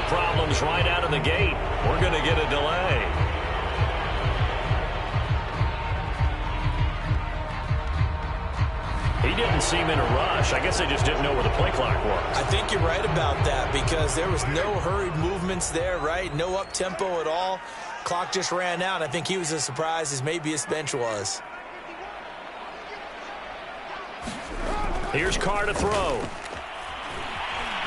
Turnover problems right out of the gate. We're going to get a delay. He didn't seem in a rush. I guess they just didn't know where the play clock was. I think you're right about that because there was no hurried movements there, right? No up-tempo at all. Clock just ran out. I think he was as surprised as maybe his bench was. Here's Carr to throw.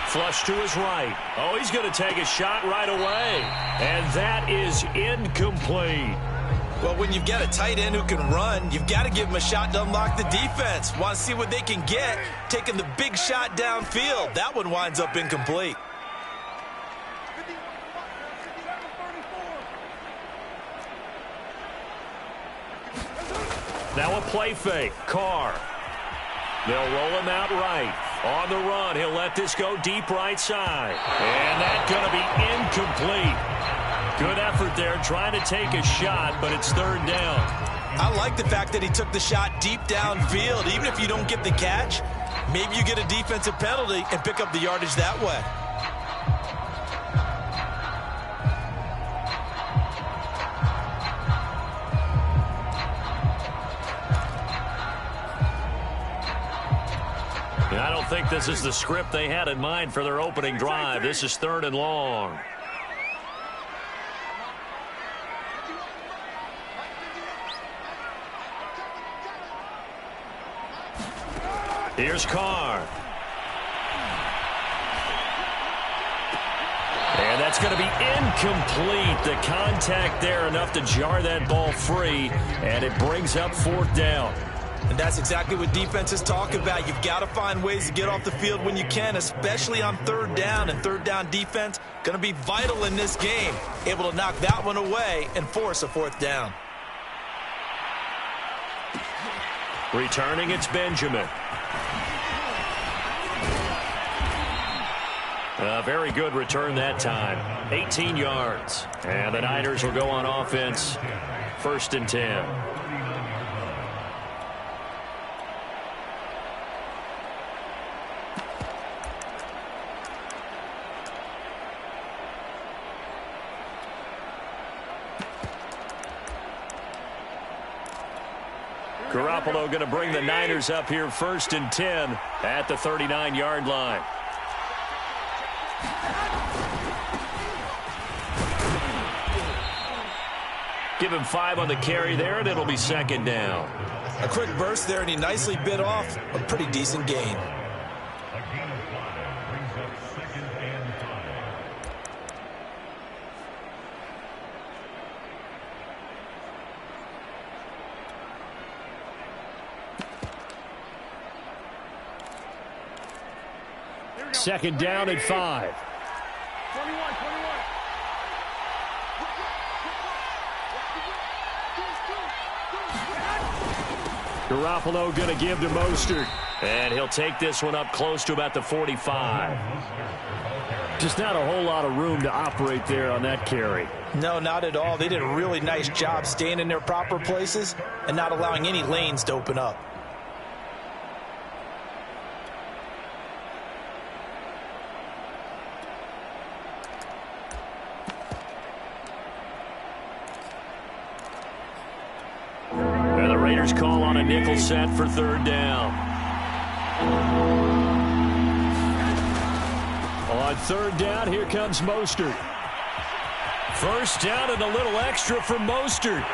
Flush to his right. Oh, he's going to take a shot right away. And that is incomplete. Well, when you've got a tight end who can run, you've got to give him a shot to unlock the defense. Want to see what they can get, taking the big shot downfield. That one winds up incomplete. Now a play fake. Carr. They'll roll him out right. On the run, he'll let this go deep right side. And that's going to be incomplete. Good effort there trying to take a shot, but it's third down. I like the fact that he took the shot deep downfield. Even if you don't get the catch, maybe you get a defensive penalty and pick up the yardage that way. I don't think this is the script they had in mind for their opening drive. This is third and long. Here's Carr. And that's going to be incomplete. The contact there enough to jar that ball free, and it brings up fourth down. And that's exactly what defenses talk about. You've got to find ways to get off the field when you can, especially on third down. And third down defense going to be vital in this game. Able to knock that one away and force a fourth down. Returning, it's Benjamin. A very good return that time. 18 yards. And the Niners will go on offense. First and 10. Garoppolo going to bring the Niners up here first and 10 at the 39-yard line. Give him 5 on the carry there, and it'll be second down. A quick burst there, and he nicely bit off a pretty decent gain. Second down at 5. 21. Garoppolo going to give to Mostert. And he'll take this one up close to about the 45. Just not a whole lot of room to operate there on that carry. No, not at all. They did a really nice job staying in their proper places and not allowing any lanes to open up. Call on a nickel set for third down. On third down, here comes Mostert. First down and a little extra for Mostert.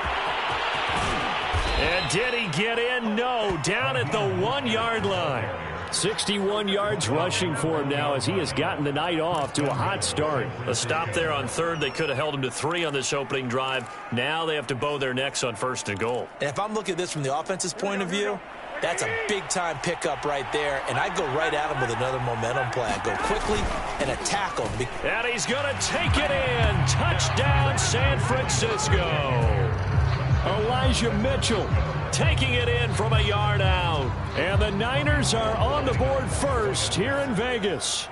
And did he get in? No, down at the 1-yard line. 61 yards rushing for him now as he has gotten the night off to a hot start. A stop there on third. They could have held him to 3 on this opening drive. Now they have to bow their necks on first and goal. And if I'm looking at this from the offense's point of view, that's a big-time pickup right there. And I go right at him with another momentum play. I go quickly and attack him. And he's going to take it in. Touchdown, San Francisco. Elijah Mitchell taking it in from a yard out. And the Niners are on the board first here in Vegas.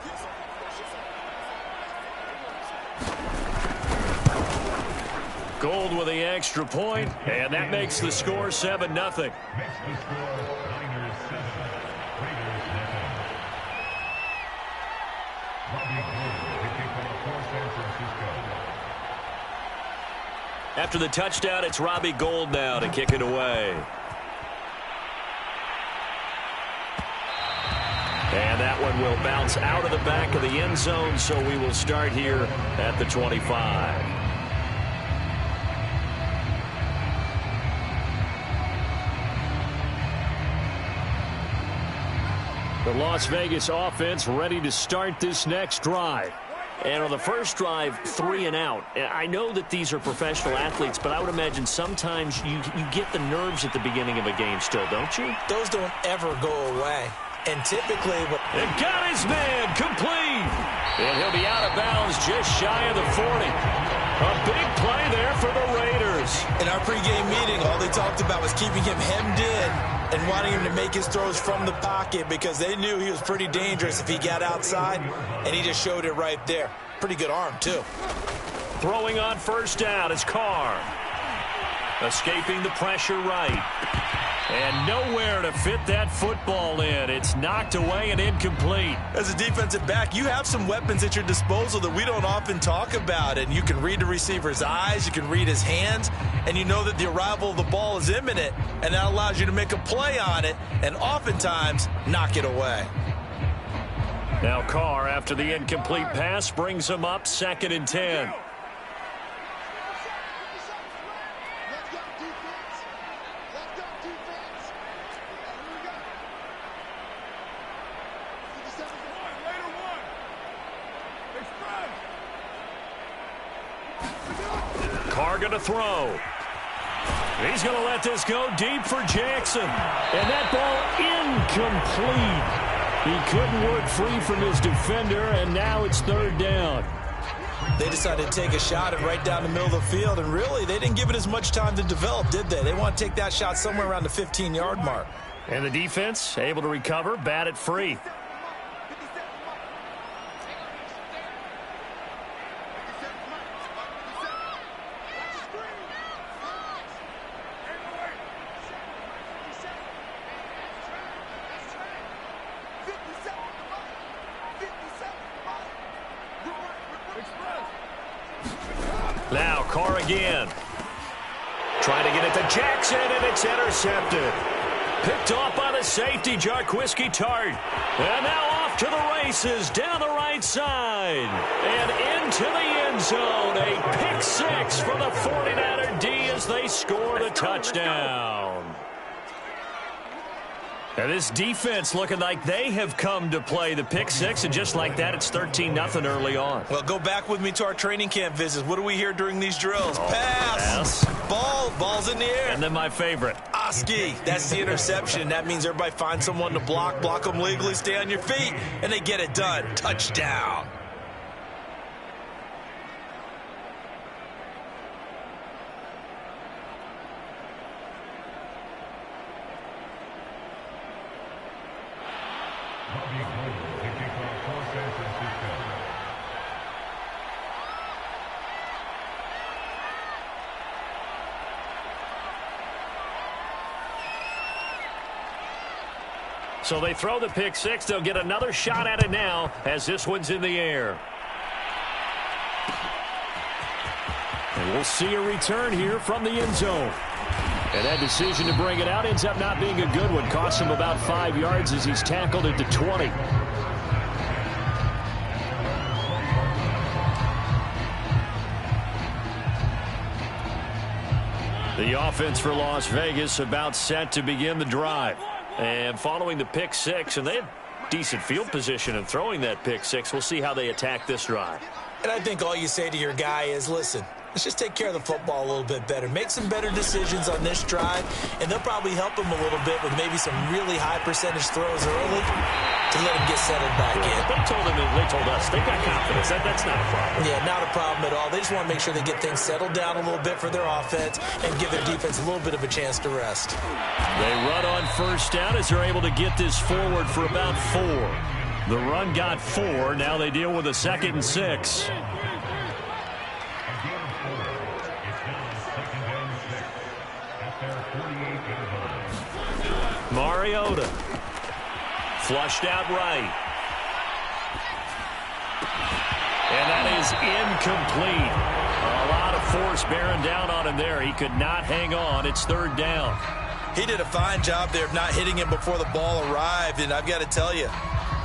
Gold with the extra point, and that makes the score 7-0. After the touchdown, it's Robbie Gould now to kick it away. And that one will bounce out of the back of the end zone, so we will start here at the 25. The Las Vegas offense ready to start this next drive. And on the first drive, 3 and out. I know that these are professional athletes, but I would imagine sometimes you get the nerves at the beginning of a game still, don't you? Those don't ever go away. And typically... And got his man complete. And he'll be out of bounds just shy of the 40. A big play there for the Raiders. In our pregame meeting, all they talked about was keeping him hemmed in and wanting him to make his throws from the pocket because they knew he was pretty dangerous if he got outside, and he just showed it right there. Pretty good arm, too. Throwing on first down is Carr. Escaping the pressure right. And nowhere to fit that football in. It's knocked away and incomplete. As a defensive back, you have some weapons at your disposal that we don't often talk about. And you can read the receiver's eyes, you can read his hands, and you know that the arrival of the ball is imminent. And that allows you to make a play on it and oftentimes knock it away. Now Carr, after the incomplete pass, brings him up 2nd and 10. Carr going to throw. He's going to let this go deep for Jackson. And that ball incomplete. He couldn't work free from his defender, and now it's 3rd down. They decided to take a shot and right down the middle of the field, and really, they didn't give it as much time to develop, did they? They want to take that shot somewhere around the 15-yard mark. And the defense able to recover, bat it free. Now Carr again. Trying to get it to Jackson, and it's intercepted. Picked off by the safety, Jarquiski Tart. And now off to the races, down the right side. And into the end zone. A pick 6 for the 49er D as they score the touchdown. Now this defense looking like they have come to play the pick 6, and just like that, it's 13-0 early on. Well, go back with me to our training camp visits. What do we hear during these drills? Pass. Ball's in the air. And then my favorite. Oski, that's the interception. That means everybody finds someone to block them legally, stay on your feet, and they get it done. Touchdown. So they throw the pick 6. They'll get another shot at it now as this one's in the air. And we'll see a return here from the end zone. And that decision to bring it out ends up not being a good one. Costs him about 5 yards as he's tackled at the 20. The offense for Las Vegas about set to begin the drive. And following the pick 6, and they had decent field position in throwing that pick 6. We'll see how they attack this drive. And I think all you say to your guy is, listen, let's just take care of the football a little bit better. Make some better decisions on this drive, and they'll probably help him a little bit with maybe some really high percentage throws early to let him get settled back in. They told us they've got confidence. That's not a problem. Yeah, not a problem at all. They just want to make sure they get things settled down a little bit for their offense and give their defense a little bit of a chance to rest. They run on first down as they're able to get this forward for about 4. The run got 4. Now they deal with a 2nd and 6. Mariota. Flushed out right. And that is incomplete. A lot of force bearing down on him there. He could not hang on. It's third down. He did a fine job there of not hitting him before the ball arrived, and I've got to tell you,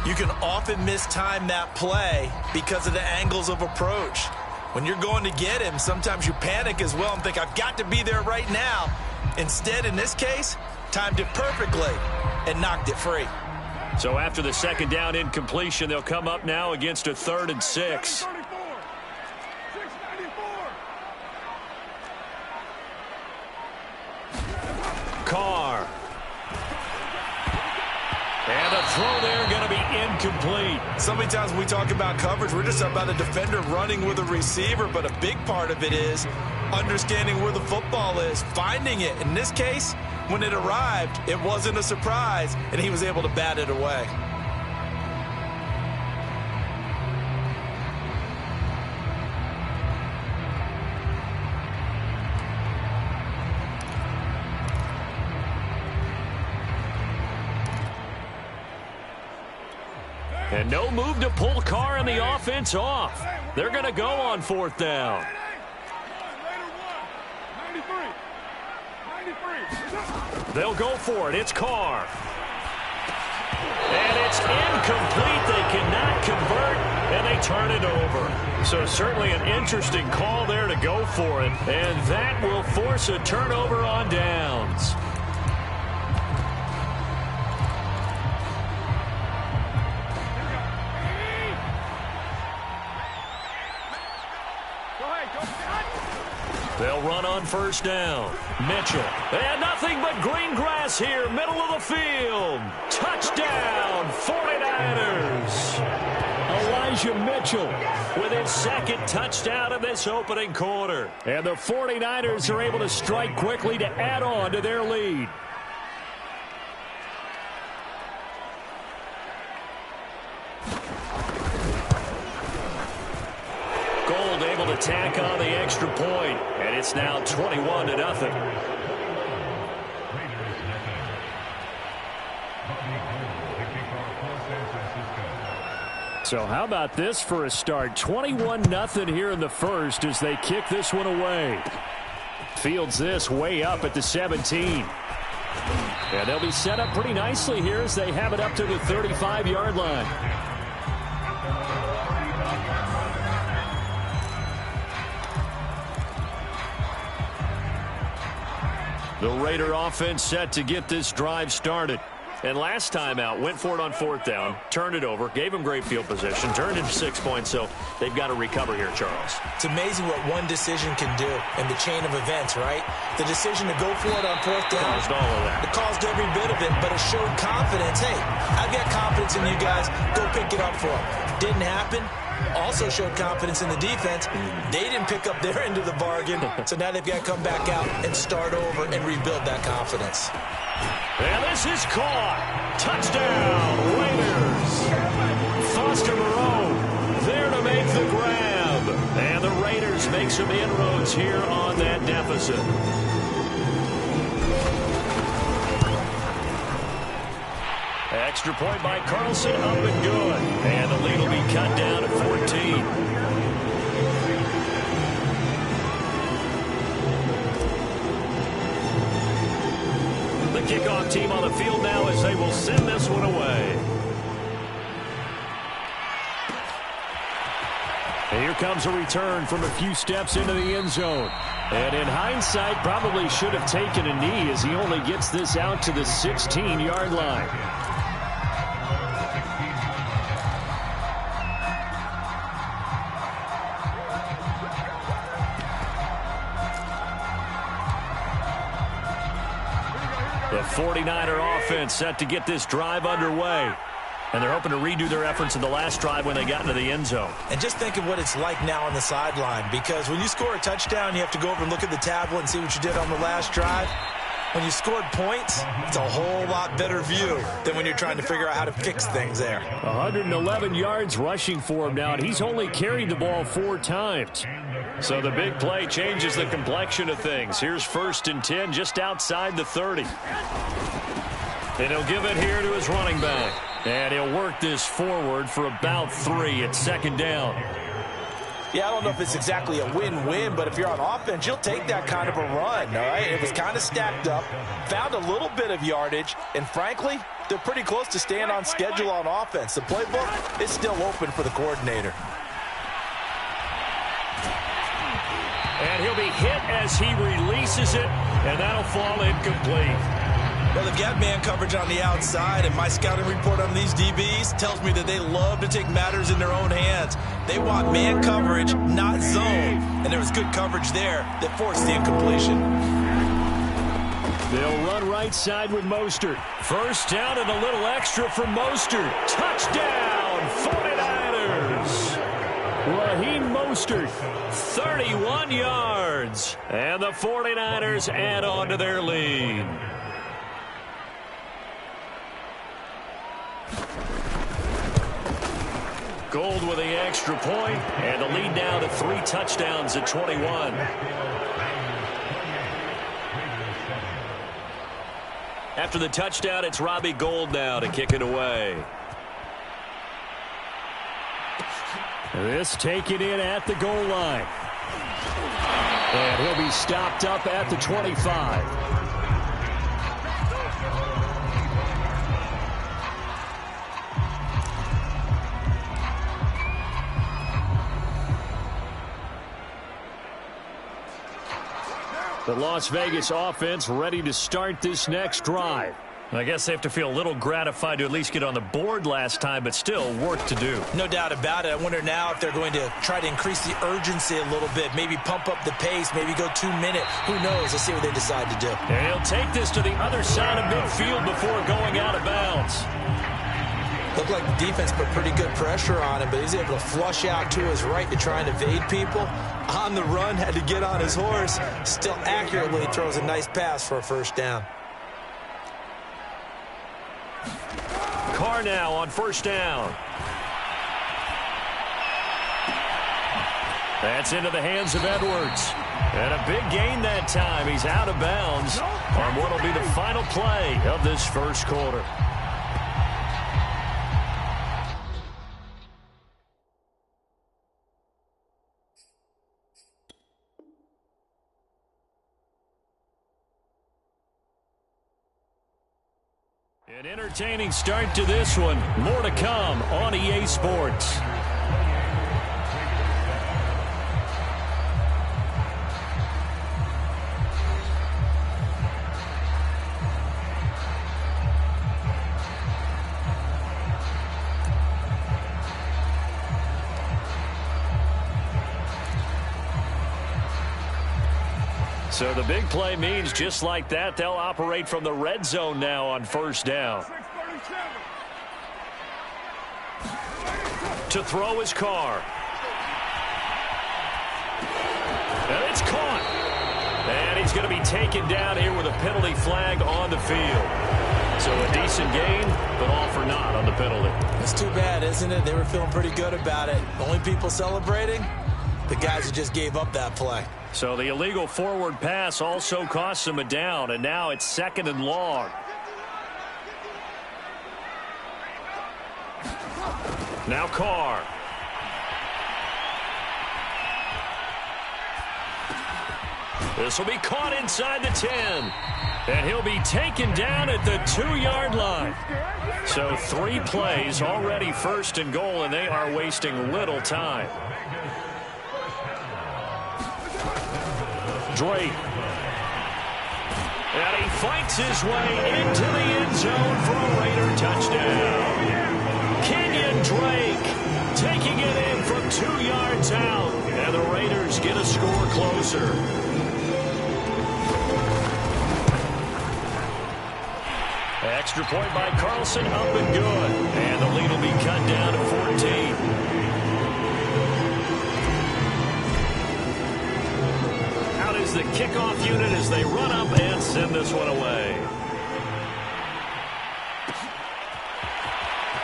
you can often mistime that play because of the angles of approach. When you're going to get him, sometimes you panic as well and think, I've got to be there right now. Instead, in this case, timed it perfectly and knocked it free. So after the second down incompletion, they'll come up now against a 3rd and 6. Carr. And a throw there going to be incomplete. So many times when we talk about coverage, we're just about a defender running with a receiver, but a big part of it is understanding where the football is, finding it. In this case, when it arrived, it wasn't a surprise, and he was able to bat it away. And no move to pull Carr and the offense off. They're going to go on 4th down. They'll go for it. It's Carr. And it's incomplete. They cannot convert, and they turn it over. So certainly an interesting call there to go for it. And that will force a turnover on downs. They'll run on 1st down. Mitchell. And nothing but green grass here, middle of the field. Touchdown, 49ers. Elijah Mitchell with his 2nd touchdown of this opening quarter. And the 49ers are able to strike quickly to add on to their lead. Gold able to tack on the extra point, and it's now 21-0. So how about this for a start? 21-0 here in the first as they kick this one away. Fields this way up at the 17. And they'll be set up pretty nicely here as they have it up to the 35-yard line. The Raider offense set to get this drive started. And last time out, went for it on 4th down, turned it over, gave them great field position, turned it 6 points, so they've got to recover here, Charles. It's amazing what one decision can do in the chain of events, right? The decision to go for it on 4th down. Caused all of that. It caused every bit of it, but it showed confidence. Hey, I've got confidence in you guys. Go pick it up for them. Didn't happen. Also showed confidence in the defense. They didn't pick up their end of the bargain, so now they've got to come back out and start over and rebuild that confidence. And this is caught. Touchdown, Raiders. Foster Moreau there to make the grab. And the Raiders make some inroads here on that deficit. Extra point by Carlson, up and good. And the lead will be cut down at 14. Kickoff team on the field now as they will send this one away. And here comes a return from a few steps into the end zone. And in hindsight, probably should have taken a knee as he only gets this out to the 16-yard line. The 49er offense set to get this drive underway. And they're hoping to redo their efforts in the last drive when they got into the end zone. And just think of what it's like now on the sideline, because when you score a touchdown, you have to go over and look at the tablet and see what you did on the last drive. When you scored points, it's a whole lot better view than when you're trying to figure out how to fix things there. 111 yards rushing for him now, and he's only carried the ball 4 times. So the big play changes the complexion of things. Here's 1st and 10 just outside the 30. And he'll give it here to his running back. And he'll work this forward for about 3 at 2nd down. Yeah, I don't know if it's exactly a win-win, but if you're on offense, you'll take that kind of a run, all right? It was kind of stacked up, found a little bit of yardage, and frankly, they're pretty close to staying on schedule on offense. The playbook is still open for the coordinator. And he'll be hit as he releases it, and that'll fall incomplete. Well, they've got man coverage on the outside, and my scouting report on these DBs tells me that they love to take matters in their own hands. They want man coverage, not zone, and there was good coverage there that forced the incompletion. They'll run right side with Mostert. First down and a little extra for Mostert. Touchdown, 49ers. Raheem Mostert, 31 yards. And the 49ers add on to their lead. Gold with the extra point, and the lead now to 3 touchdowns at 21. After the touchdown, it's Robbie Gould now to kick it away. This taken in at the goal line. And he'll be stopped up at the 25. The Las Vegas offense ready to start this next drive. I guess they have to feel a little gratified to at least get on the board last time, but still work to do. No doubt about it. I wonder now if they're going to try to increase the urgency a little bit, maybe pump up the pace, maybe go 2 minute. Who knows? Let's see what they decide to do. And he'll take this to the other side of midfield before going out of bounds. Looked like the defense put pretty good pressure on him, but he's able to flush out to his right to try and evade people. On the run, had to get on his horse. Still accurately throws a nice pass for a first down. Carr now on first down. That's into the hands of Edwards. And a big gain that time. He's out of bounds on what will be the final play of this first quarter. An entertaining start to this one. More to come on EA Sports. So the big play means just like that, they'll operate from the red zone now on first down. To throw his Carr. And it's caught. And he's going to be taken down here with a penalty flag on the field. So a decent gain, but all for naught on the penalty. It's too bad, isn't it? They were feeling pretty good about it. Only people celebrating, the guys who just gave up that play. So the illegal forward pass also cost them a down, and now it's 2nd and long. Now Carr. This will be caught inside the 10. And he'll be taken down at the 2-yard line. So 3 plays already 1st and goal, and they are wasting little time. Drake. And he fights his way into the end zone for a Raider touchdown. Kenyon Drake taking it in from 2 yards out. And the Raiders get a score closer. Extra point by Carlson, up and good. And the lead will be cut down to 14. The kickoff unit as they run up and send this one away.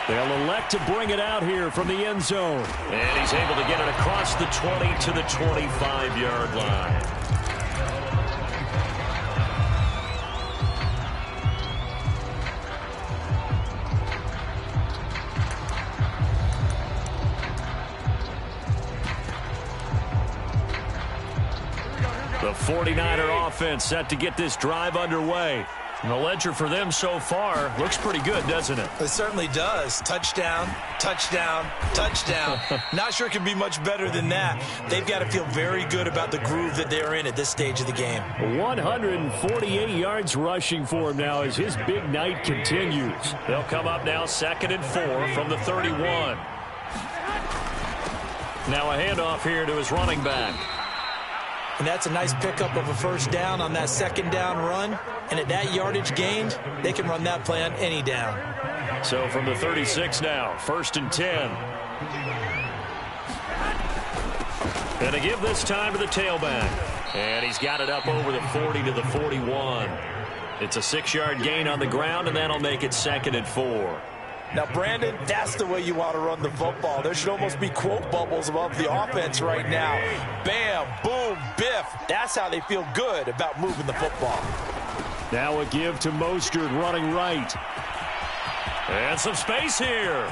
They'll elect to bring it out here from the end zone. And he's able to get it across the 20 to the 25-yard line. The 49er offense set to get this drive underway. And the ledger for them so far looks pretty good, doesn't it? It certainly does. Touchdown, touchdown, touchdown. Not sure it can be much better than that. They've got to feel very good about the groove that they're in at this stage of the game. 148 yards rushing for him now as his big night continues. They'll come up now 2nd and 4 from the 31. Now a handoff here to his running back. And that's a nice pickup of a first down on that second down run. And at that yardage gained, they can run that play on any down. So from the 36 now, 1st and 10. And to give this time to the tailback. And he's got it up over the 40 to the 41. It's a 6-yard gain on the ground, and that'll make it 2nd and 4. Now, Brandon, that's the way you want to run the football. There should almost be quote bubbles above the offense right now. Bam, boom, biff. That's how they feel good about moving the football. Now a give to Mostert running right. And some space here.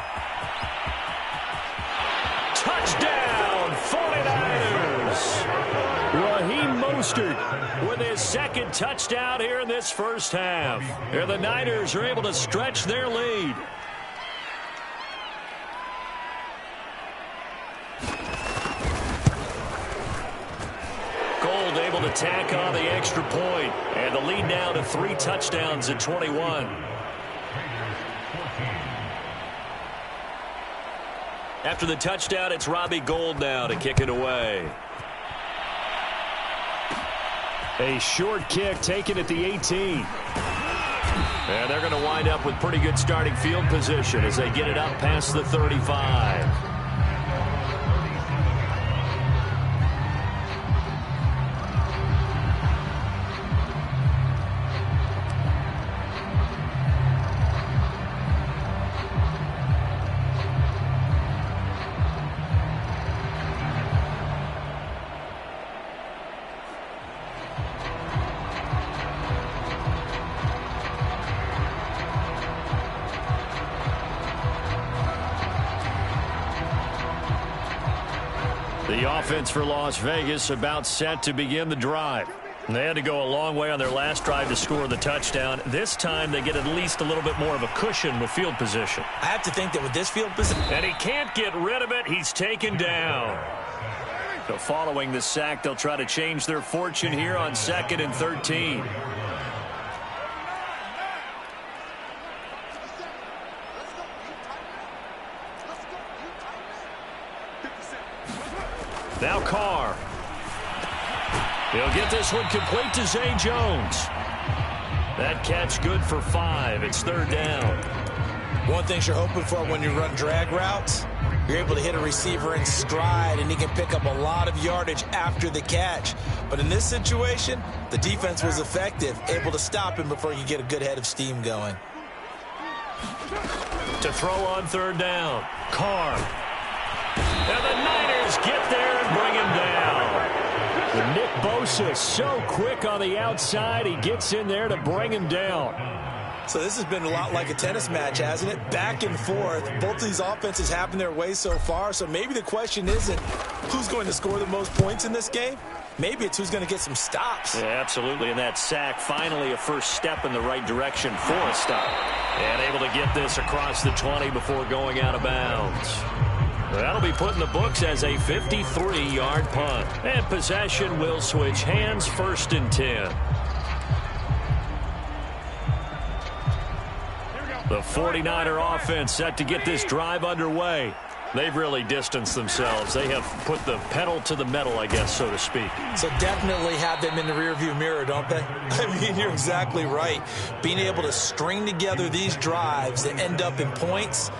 Touchdown, 49ers. Raheem Mostert with his 2nd touchdown here in this first half. Here the Niners are able to stretch their lead. Gold able to tack on the extra point. And the lead now to 3 touchdowns at 21. After the touchdown, it's Robbie Gould now to kick it away. A short kick taken at the 18. And they're going to wind up with pretty good starting field position as they get it up past the 35. The offense for Las Vegas about set to begin the drive. They had to go a long way on their last drive to score the touchdown. This time they get at least a little bit more of a cushion with field position. I have to think that with this field position. And he can't get rid of it. He's taken down. So following the sack, they'll try to change their fortune here on 2nd and 13. Now Carr. He'll get this one complete to Zay Jones. That catch good for 5. It's 3rd down. One thing you're hoping for when you run drag routes, you're able to hit a receiver in stride, and he can pick up a lot of yardage after the catch. But in this situation, the defense was effective, able to stop him before you get a good head of steam going. To throw on 3rd down, Carr. And the Niners get there and bring him down. Nick Bosa so quick on the outside. He gets in there to bring him down. So this has been a lot like a tennis match, hasn't it? Back and forth. Both of these offenses have their way so far. So maybe the question isn't who's going to score the most points in this game. Maybe it's who's going to get some stops. Yeah, absolutely. And that sack, finally a first step in the right direction for a stop. And able to get this across the 20 before going out of bounds. That'll be put in the books as a 53-yard punt. And possession will switch hands, 1st and 10. The 49er offense set to get this drive underway. They've really distanced themselves. They have put the pedal to the metal, I guess, so to speak. So definitely have them in the rearview mirror, don't they? I mean, you're exactly right. Being able to string together these drives that end up in points,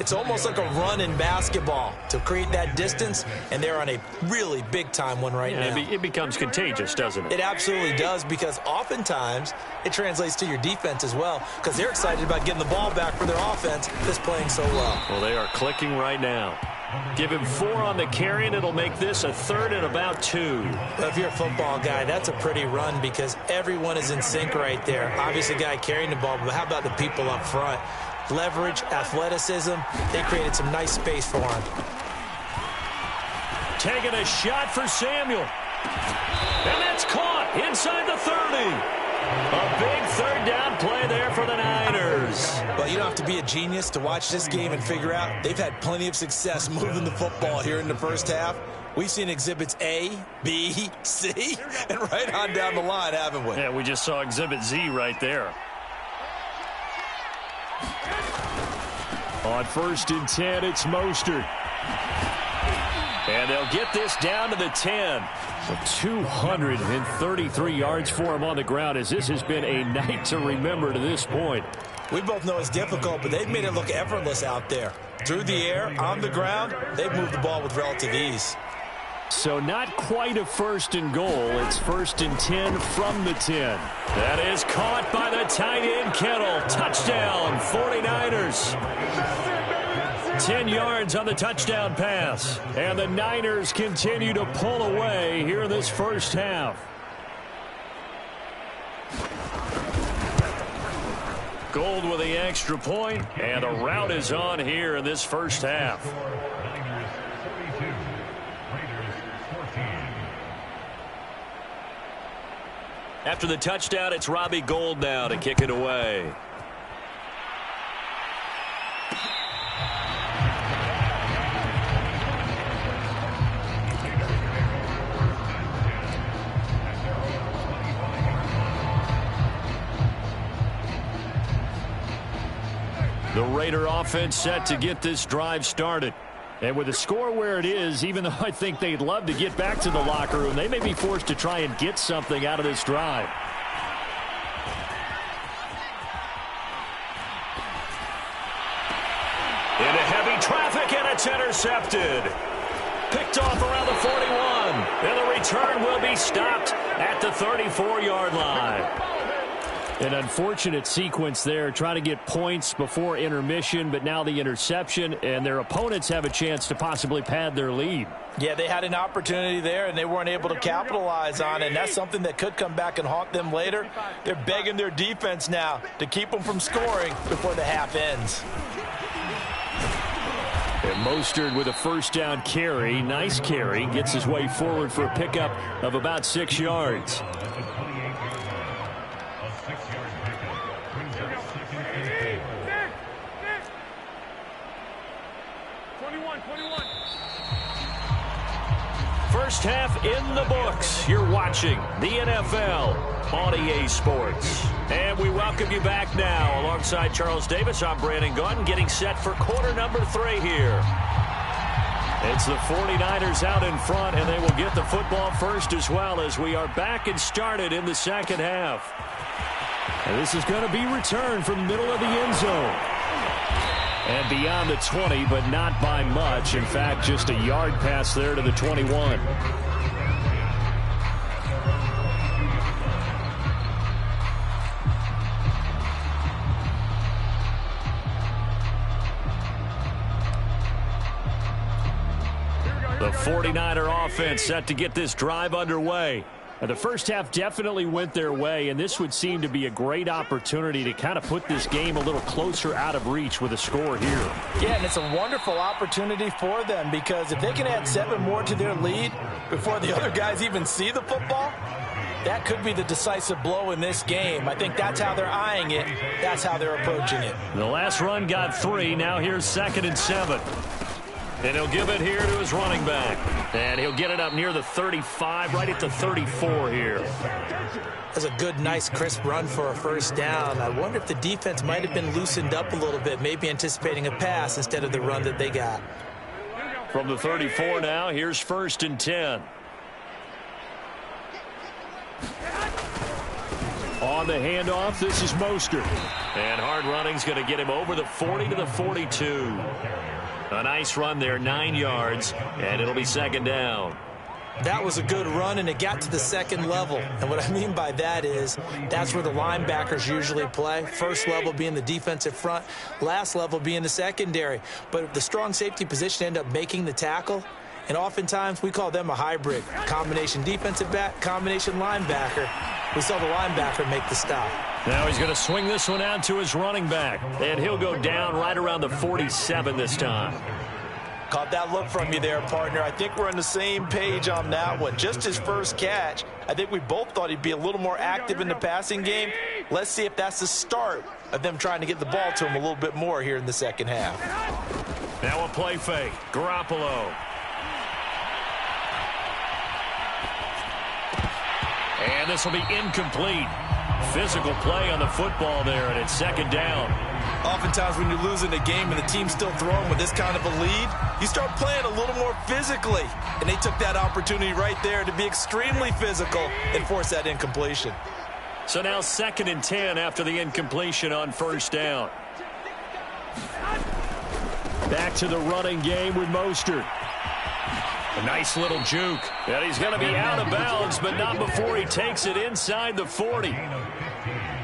it's almost like a run in basketball to create that distance, and they're on a really big-time one right now. It becomes contagious, doesn't it? It absolutely does, because oftentimes it translates to your defense as well, because they're excited about getting the ball back for their offense that's playing so well. Well, they are clicking right now. Give him 4 on the carry, and it'll make this a 3rd and about 2. Well, if you're a football guy, that's a pretty run because everyone is in sync right there. Obviously, the guy carrying the ball, but how about the people up front? Leverage, athleticism, they created some nice space for him. Taking a shot for Samuel. And that's caught inside the 30. A big third down play there for the Niners. Well, you don't have to be a genius to watch this game and figure out they've had plenty of success moving the football here in the first half. We've seen exhibits A, B, C, and right on down the line, haven't we? Yeah, we just saw exhibit Z right there. On 1st and 10, it's Mostert. And they'll get this down to the 10. 233 yards for him on the ground, as this has been a night to remember to this point. We both know it's difficult, but they've made it look effortless out there. Through the air, on the ground, they've moved the ball with relative ease. So not quite a 1st and goal. It's 1st and 10 from the 10. That is caught by the tight end, Kittle. Touchdown, 49ers. 10 yards on the touchdown pass. And the Niners continue to pull away here in this first half. Gold with the extra point, and the route is on here in this first half. After the touchdown, it's Robbie Gould now to kick it away. The Raider offense set to get this drive started. And with the score where it is, even though I think they'd love to get back to the locker room, they may be forced to try and get something out of this drive. Into heavy traffic, and it's intercepted. Picked off around the 41. And the return will be stopped at the 34-yard line. An unfortunate sequence there, trying to get points before intermission, but now the interception, and their opponents have a chance to possibly pad their lead. Yeah, they had an opportunity there, and they weren't able to capitalize on it, and that's something that could come back and haunt them later. They're begging their defense now to keep them from scoring before the half ends. And Mostert with a first down carry. Nice carry. Gets his way forward for a pickup of about 6 yards. First half in the books. You're watching the NFL on EA Sports. And we welcome you back now. Alongside Charles Davis, I'm Brandon Gunn, getting set for quarter number 3 here. It's the 49ers out in front, and they will get the football first as well, as we are back and started in the second half. And this is going to be returned from the middle of the end zone. And beyond the 20, but not by much. In fact, just a yard pass there to the 21. The 49er offense set to get this drive underway. And the first half definitely went their way, and this would seem to be a great opportunity to kind of put this game a little closer out of reach with a score here. Yeah, and it's a wonderful opportunity for them, because if they can add 7 more to their lead before the other guys even see the football, that could be the decisive blow in this game. I think that's how they're eyeing it. That's how they're approaching it. The last run got 3. Now here's 2nd and 7. And he'll give it here to his running back. And he'll get it up near the 35, right at the 34 here. That's a good, nice, crisp run for a first down. I wonder if the defense might have been loosened up a little bit, maybe anticipating a pass instead of the run that they got. From the 34 now, here's 1st and 10. On the handoff, this is Mostert. And hard running's going to get him over the 40 to the 42. A nice run there, 9 yards, and it'll be 2nd down. That was a good run, and it got to the 2nd level. And what I mean by that is that's where the linebackers usually play. First level being the defensive front, last level being the secondary. But the strong safety position ended up making the tackle, and oftentimes we call them a hybrid. Combination defensive back, combination linebacker. We saw the linebacker make the stop. Now he's going to swing this one out to his running back, and he'll go down right around the 47 this time. Caught that look from you there, partner. I think we're on the same page on that one. Just his first catch. I think we both thought he'd be a little more active in the passing game. Let's see if that's the start of them trying to get the ball to him a little bit more here in the second half. Now a play fake. Garoppolo. And this will be incomplete. Physical play on the football there, and it's second down. Oftentimes when you're losing a game and the team's still throwing with this kind of a lead, you start playing a little more physically. And they took that opportunity right there to be extremely physical and force that incompletion. So now 2nd and 10 after the incompletion on first down. Back to the running game with Mostert. A nice little juke. And he's going to be out of bounds, but not before he takes it inside the 40.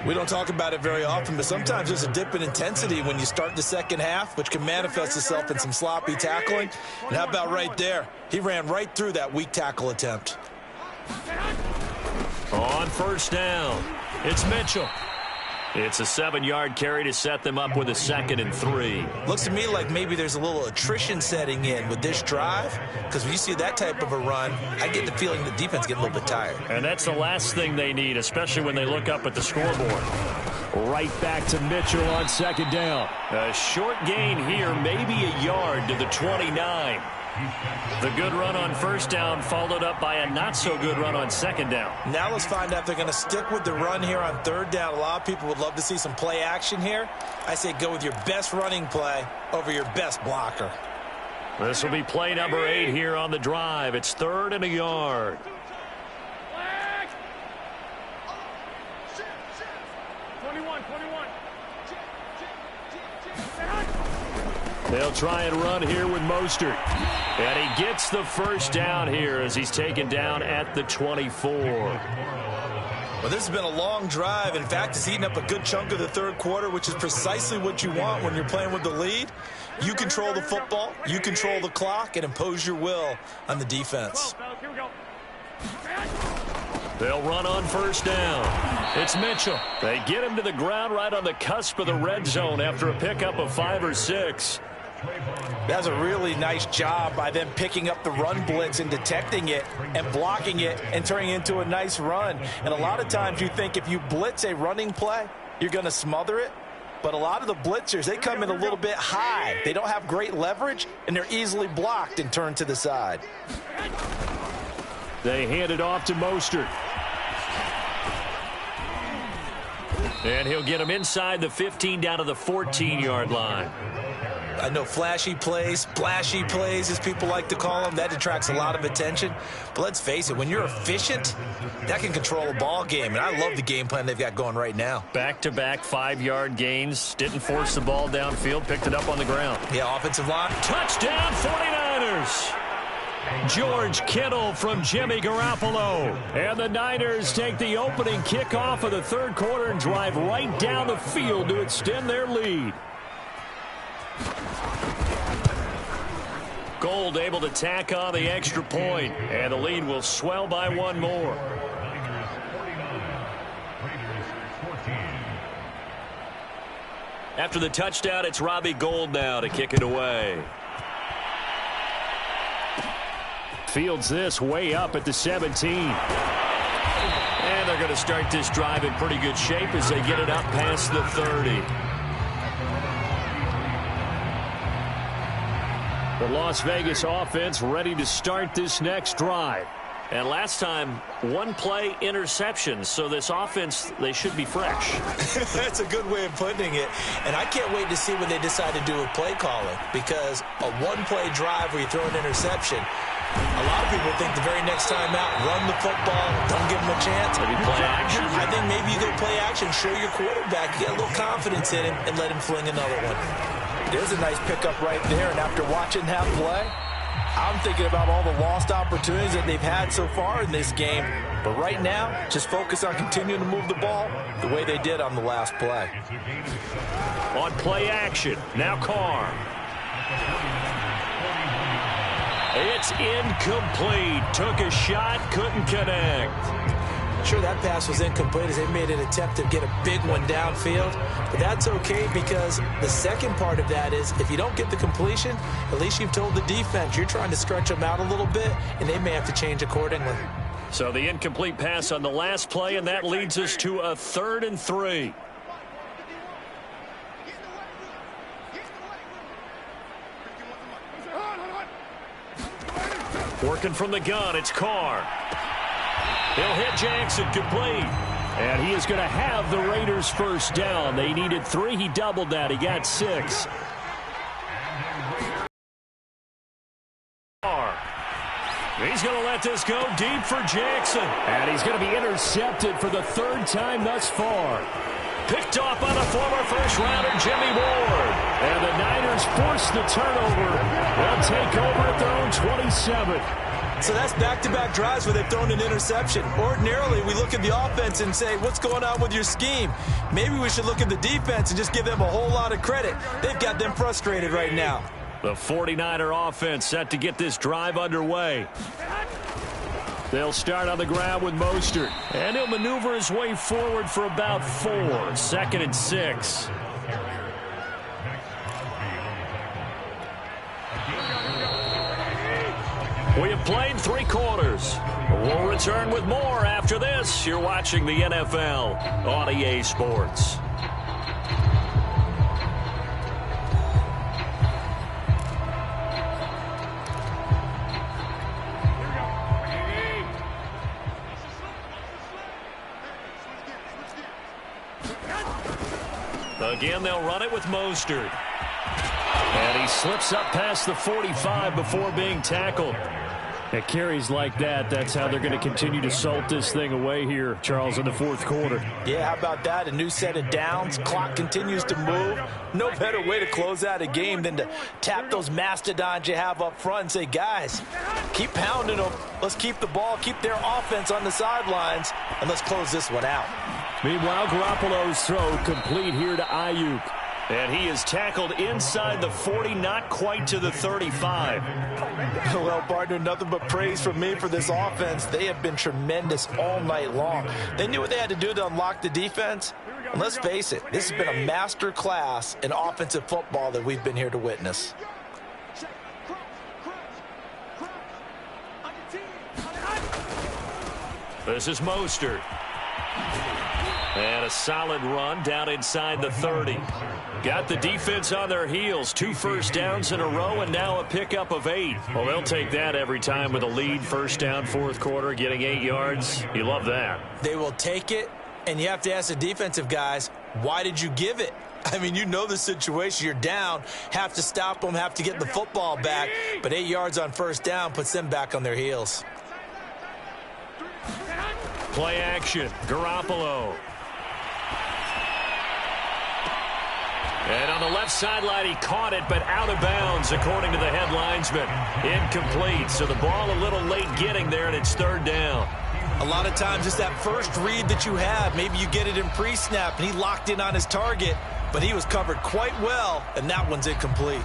We don't talk about it very often, but sometimes there's a dip in intensity when you start the second half, which can manifest itself in some sloppy tackling. And how about right there? He ran right through that weak tackle attempt. On first down, it's Mitchell. It's a 7-yard carry to set them up with a 2nd and 3. Looks to me like maybe there's a little attrition setting in with this drive, because when you see that type of a run, I get the feeling the defense getting a little bit tired. And that's the last thing they need, especially when they look up at the scoreboard. Right back to Mitchell on 2nd down. A short gain here, maybe a yard to the 29. The good run on first down followed up by a not-so-good run on 2nd down. Now let's find out if they're going to stick with the run here on 3rd down. A lot of people would love to see some play action here. I say go with your best running play over your best blocker. This will be play number 8 here on the drive. It's 3rd and a yard. They'll try and run here with Mostert. And he gets the first down here as he's taken down at the 24. Well, this has been a long drive. In fact, it's eaten up a good chunk of the 3rd quarter, which is precisely what you want when you're playing with the lead. You control the football, you control the clock, and impose your will on the defense. They'll run on first down. It's Mitchell. They get him to the ground right on the cusp of the red zone after a pickup of 5 or 6. That's a really nice job by them picking up the run blitz and detecting it and blocking it and turning it into a nice run. And a lot of times you think if you blitz a running play, you're going to smother it. But a lot of the blitzers, they come in a little bit high. They don't have great leverage, and they're easily blocked and turned to the side. They hand it off to Mostert. And he'll get him inside the 15 down to the 14-yard line. I know flashy plays, splashy plays, as people like to call them, that attracts a lot of attention. But let's face it, when you're efficient, that can control a ball game. And I love the game plan they've got going right now. Back-to-back 5-yard gains. Didn't force the ball downfield. Picked it up on the ground. Yeah, offensive line. Touchdown, 49ers. George Kittle from Jimmy Garoppolo. And the Niners take the opening kickoff of the 3rd quarter and drive right down the field to extend their lead. Gold able to tack on the extra point, and the lead will swell by 1 more. After the touchdown, it's Robbie Gould now to kick it away. Fields this way up at the 17. And they're going to start this drive in pretty good shape as they get it up past the 30. The Las Vegas offense ready to start this next drive. And last time, 1-play interception. So this offense, they should be fresh. That's a good way of putting it. And I can't wait to see what they decide to do with play calling. Because a 1-play drive where you throw an interception, a lot of people think the very next time out, run the football, don't give them a chance. Maybe play action. I think maybe you go play action, show your quarterback, get a little confidence in him, and let him fling another one. There's a nice pickup right there, and after watching that play, I'm thinking about all the lost opportunities that they've had so far in this game. But right now, just focus on continuing to move the ball the way they did on the last play. On play action, now Carr. It's incomplete. Took a shot, couldn't connect. Sure, that pass was incomplete as they made an attempt to get a big one downfield. But that's okay because the second part of that is if you don't get the completion, at least you've told the defense you're trying to stretch them out a little bit, and they may have to change accordingly. So the incomplete pass on the last play, and that leads us to a 3rd and 3. Working from the gun, it's Carr. He'll hit Jackson, complete. And he is going to have the Raiders first down. They needed 3. He doubled that. He got 6. He's going to let this go deep for Jackson. And he's going to be intercepted for the 3rd time thus far. Picked off by the former first-rounder Jimmy Ward. And the Niners force the turnover. They'll take over at their own 27. So that's back-to-back drives where they've thrown an interception. Ordinarily, we look at the offense and say, what's going on with your scheme? Maybe we should look at the defense and just give them a whole lot of credit. They've got them frustrated right now. The 49er offense set to get this drive underway. They'll start on the ground with Mostert. And he'll maneuver his way forward for about 4. 2nd and 6. We have played 3 quarters. We'll return with more after this. You're watching the NFL on EA Sports. Again, they'll run it with Mostert. And he slips up past the 45 before being tackled. At carries like that, that's how they're going to continue to salt this thing away here, Charles, in the 4th quarter. Yeah, how about that? A new set of downs. Clock continues to move. No better way to close out a game than to tap those mastodons you have up front and say, guys, keep pounding them. Let's keep the ball, keep their offense on the sidelines, and let's close this one out. Meanwhile, Garoppolo's throw complete here to Ayuk. And he is tackled inside the 40, not quite to the 35. Well, partner, nothing but praise from me for this offense. They have been tremendous all night long. They knew what they had to do to unlock the defense. And let's face it, this has been a master class in offensive football that we've been here to witness. This is Mostert. And a solid run down inside the 30. Got the defense on their heels. 2 first downs in a row and now a pickup of 8. Well, they'll take that every time with a lead. First down, 4th quarter, getting 8 yards. You love that. They will take it, and you have to ask the defensive guys, why did you give it? I mean, you know the situation. You're down, have to stop them, have to get the football back. But 8 yards on first down puts them back on their heels. Play action, Garoppolo. And on the left sideline, he caught it, but out of bounds, according to the head linesman. Incomplete, so the ball a little late getting there, and it's 3rd down. A lot of times it's that first read that you have. Maybe you get it in pre-snap, and he locked in on his target, but he was covered quite well, and that one's incomplete.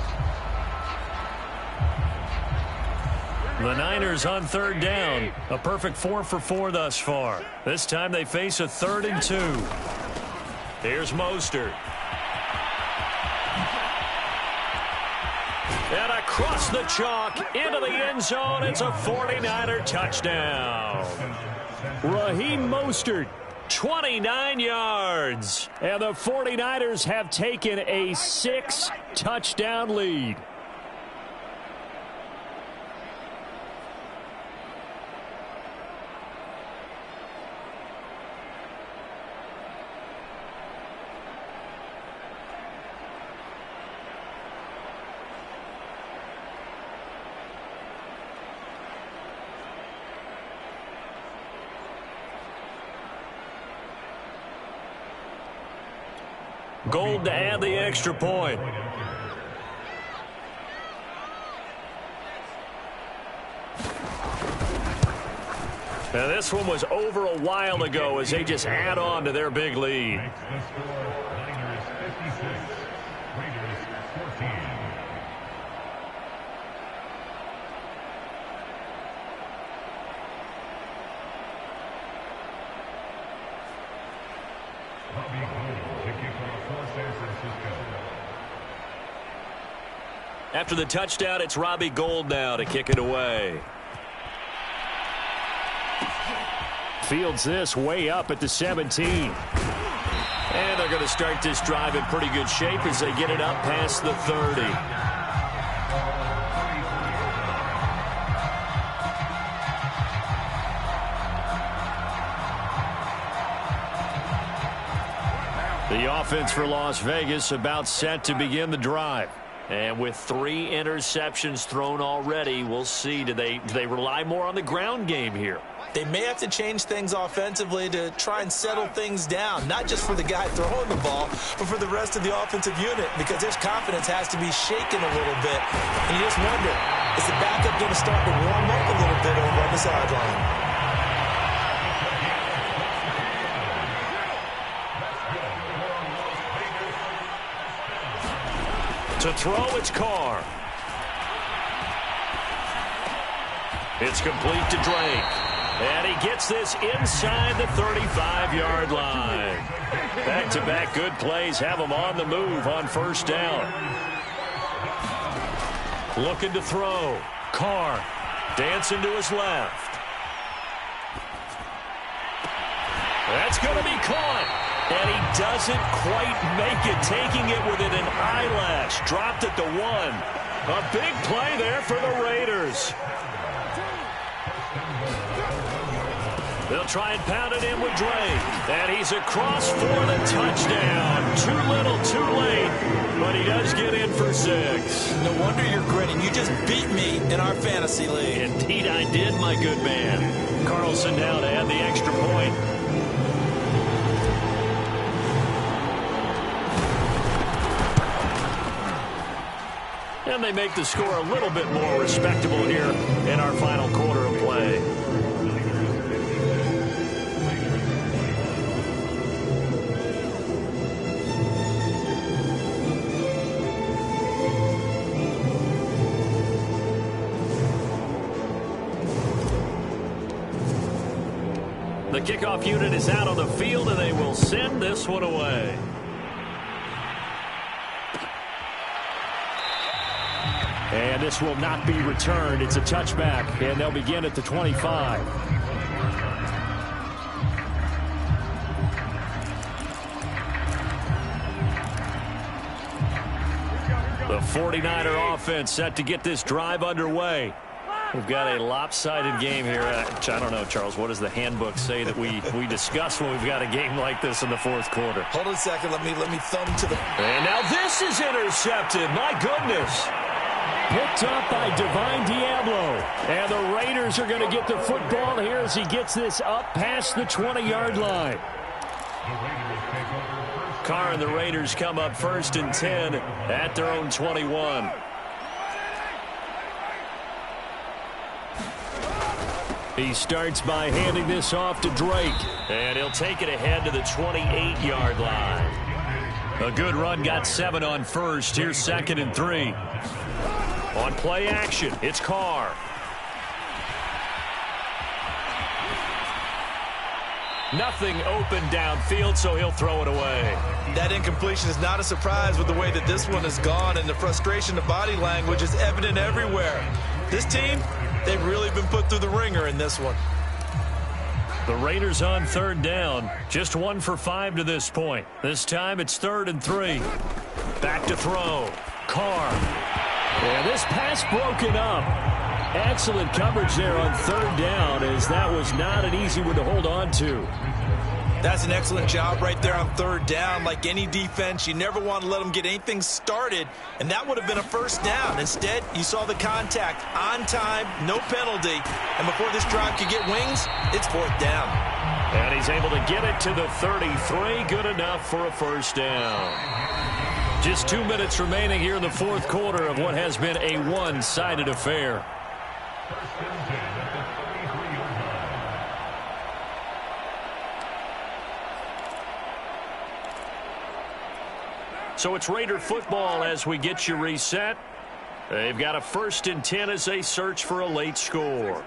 The Niners on 3rd down. A perfect 4 for 4 thus far. This time they face a 3rd and 2. Here's Mostert. And across the chalk into the end zone. It's a 49er touchdown. Raheem Mostert, 29 yards. And the 49ers have taken a 6-touchdown lead. Gold to add the extra point. Now this one was over a while ago as they just add on to their big lead. After the touchdown, it's Robbie Gould now to kick it away. Fields this way up at the 17. And they're going to start this drive in pretty good shape as they get it up past the 30. The offense for Las Vegas about set to begin the drive. And with 3 interceptions thrown already, we'll see. Do they rely more on the ground game here? They may have to change things offensively to try and settle things down, not just for the guy throwing the ball, but for the rest of the offensive unit, because his confidence has to be shaken a little bit. And you just wonder, is the backup going to start to warm up a little bit over on the sideline? To throw, it's Carr. It's complete to Drake. And he gets this inside the 35-yard line. Back-to-back good plays have him on the move on first down. Looking to throw. Carr dancing to his left. That's going to be caught. And he doesn't quite make it, taking it within an eyelash. Dropped at the 1. A big play there for the Raiders. They'll try and pound it in with Drake. And he's across for the touchdown. Too little, too late. But he does get in for 6. No wonder you're grinning. You just beat me in our fantasy league. Indeed I did, my good man. Carlson now to add the extra point. And they make the score a little bit more respectable here in our final quarter of play. The kickoff unit is out on the field, and they will send this one away. And this will not be returned. It's a touchback, and they'll begin at the 25. The 49er offense set to get this drive underway. We've got a lopsided game here. I don't know, Charles, what does the handbook say that we discuss when we've got a game like this in the fourth quarter? Hold on a second. Let me thumb to the... And now this is intercepted. My goodness. Picked up by Divine Diablo. And the Raiders are going to get the football here as he gets this up past the 20-yard line. Carr and the Raiders come up 1st and 10 at their own 21. He starts by handing this off to Drake. And he'll take it ahead to the 28-yard line. A good run, got 7 on first. Here's 2nd and 3. On play action, it's Carr. Nothing open downfield, so he'll throw it away. That incompletion is not a surprise with the way that this one has gone, and the frustration of body language is evident everywhere. This team, they've really been put through the ringer in this one. The Raiders on 3rd down. Just 1 for 5 to this point. This time it's 3rd and 3. Back to throw. Carr. And this pass broken up. Excellent coverage there on 3rd down, as that was not an easy one to hold on to. That's an excellent job right there on 3rd down. Like any defense, you never want to let them get anything started, and that would have been a 1st down. Instead, you saw the contact on time, no penalty, and before this drive could get wings, it's 4th down. And he's able to get it to the 33. Good enough for a 1st down. Just 2 minutes remaining here in the fourth quarter of what has been a one-sided affair. So it's Raider football as we get you reset. They've got a 1st and 10 as they search for a late score.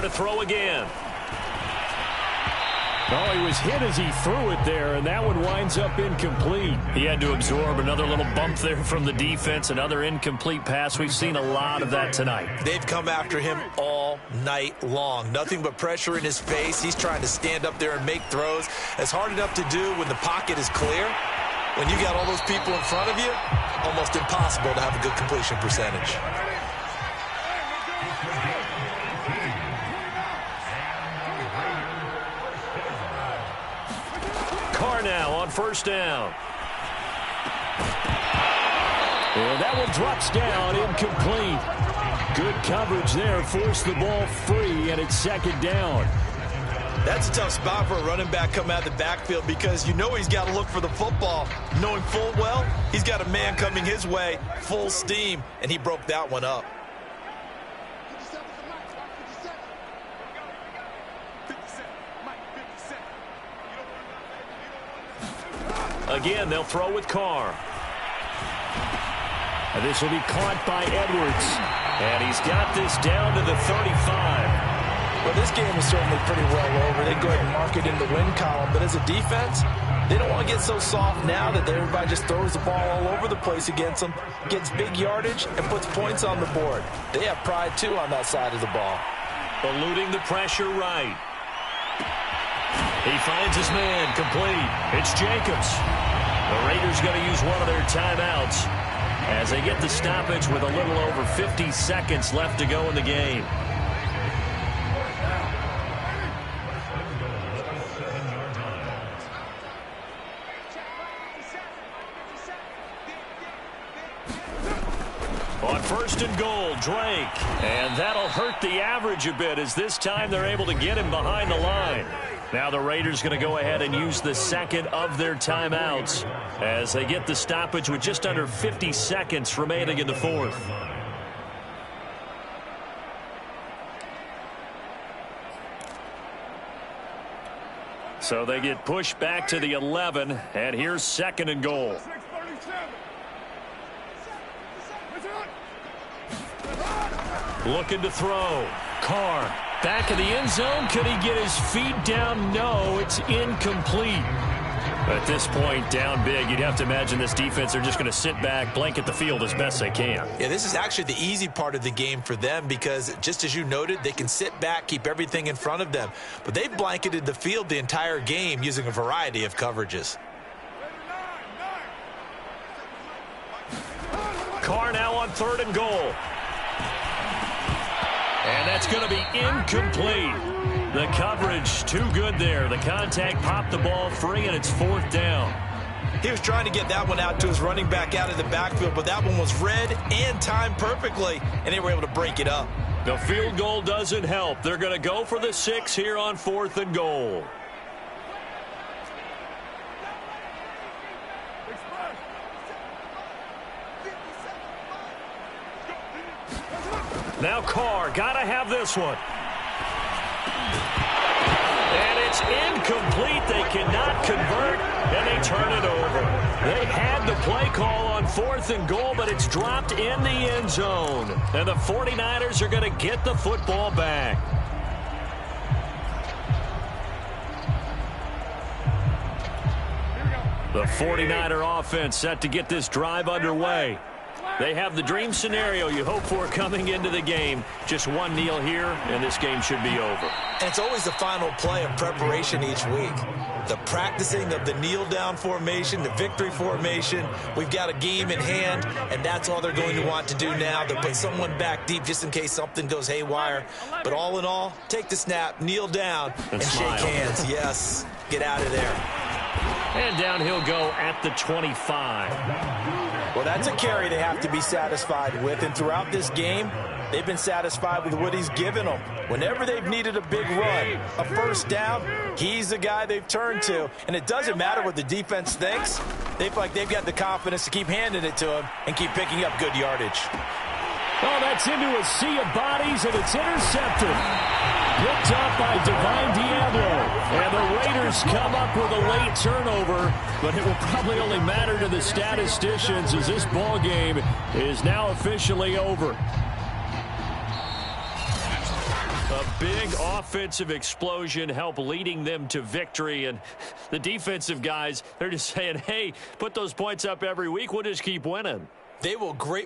to throw again. Oh, he was hit as he threw it there, and that one winds up incomplete. He had to absorb another little bump there from the defense, another incomplete pass. We've seen a lot of that tonight. They've come after him all night long. Nothing but pressure in his face. He's trying to stand up there and make throws. It's hard enough to do when the pocket is clear. When you got all those people in front of you, almost impossible to have a good completion percentage. Carr now on first down. And that one drops down, incomplete. Good coverage there, forced the ball free, and it's second down. That's a tough spot for a running back coming out of the backfield because you know he's got to look for the football, knowing full well he's got a man coming his way, full steam, and he broke that one up. Again, they'll throw with Carr. And this will be caught by Edwards. And he's got this down to the 35. Well, this game is certainly pretty well over. They go ahead and mark it in the win column. But as a defense, they don't want to get so soft now that everybody just throws the ball all over the place against them, gets big yardage, and puts points on the board. They have pride, too, on that side of the ball. Eluding the pressure right. He finds his man complete. It's Jacobs. The Raiders going to use one of their timeouts as they get the stoppage with a little over 50 seconds left to go in the game. On first and goal, Drake. And that'll hurt the average a bit as this time they're able to get him behind the line. Now the Raiders going to go ahead and use the second of their timeouts as they get the stoppage with just under 50 seconds remaining in the fourth. So they get pushed back to the 11, and here's second and goal. Looking to throw. Carr back in the end zone. Could he get his feet down? No, it's incomplete. At this point, down big, you'd have to imagine this defense are just going to sit back, blanket the field as best they can. Yeah, this is actually the easy part of the game for them because, just as you noted, they can sit back, keep everything in front of them. But they've blanketed the field the entire game using a variety of coverages. Carr now on third and goal. And that's going to be incomplete. The coverage too good there. The contact popped the ball free, and it's fourth down. He was trying to get that one out to his running back out of the backfield, but that one was read and timed perfectly, and they were able to break it up. The field goal doesn't help. They're going to go for the 6 here on fourth and goal. Now Carr, gotta have this one. And it's incomplete. They cannot convert, and they turn it over. They had the play call on fourth and goal, but it's dropped in the end zone. And the 49ers are going to get the football back. The 49er offense set to get this drive underway. They have the dream scenario you hope for coming into the game. Just one kneel here, and this game should be over. And it's always the final play of preparation each week. The practicing of the kneel-down formation, the victory formation. We've got a game in hand, and that's all they're going to want to do now. They'll put someone back deep just in case something goes haywire. But all in all, take the snap, kneel down, and shake hands. Yes, get out of there. And down he'll go at the 25. Well, that's a carry they have to be satisfied with. And throughout this game, they've been satisfied with what he's given them. Whenever they've needed a big run, a first down, he's the guy they've turned to. And it doesn't matter what the defense thinks. They feel like they've got the confidence to keep handing it to him and keep picking up good yardage. Oh, that's into a sea of bodies, and it's intercepted. Picked up by Divine Diablo. And the Raiders come up with a late turnover, but it will probably only matter to the statisticians as this ball game is now officially over. A big offensive explosion helped leading them to victory. And the defensive guys, they're just saying, hey, put those points up every week. We'll just keep winning. They will great.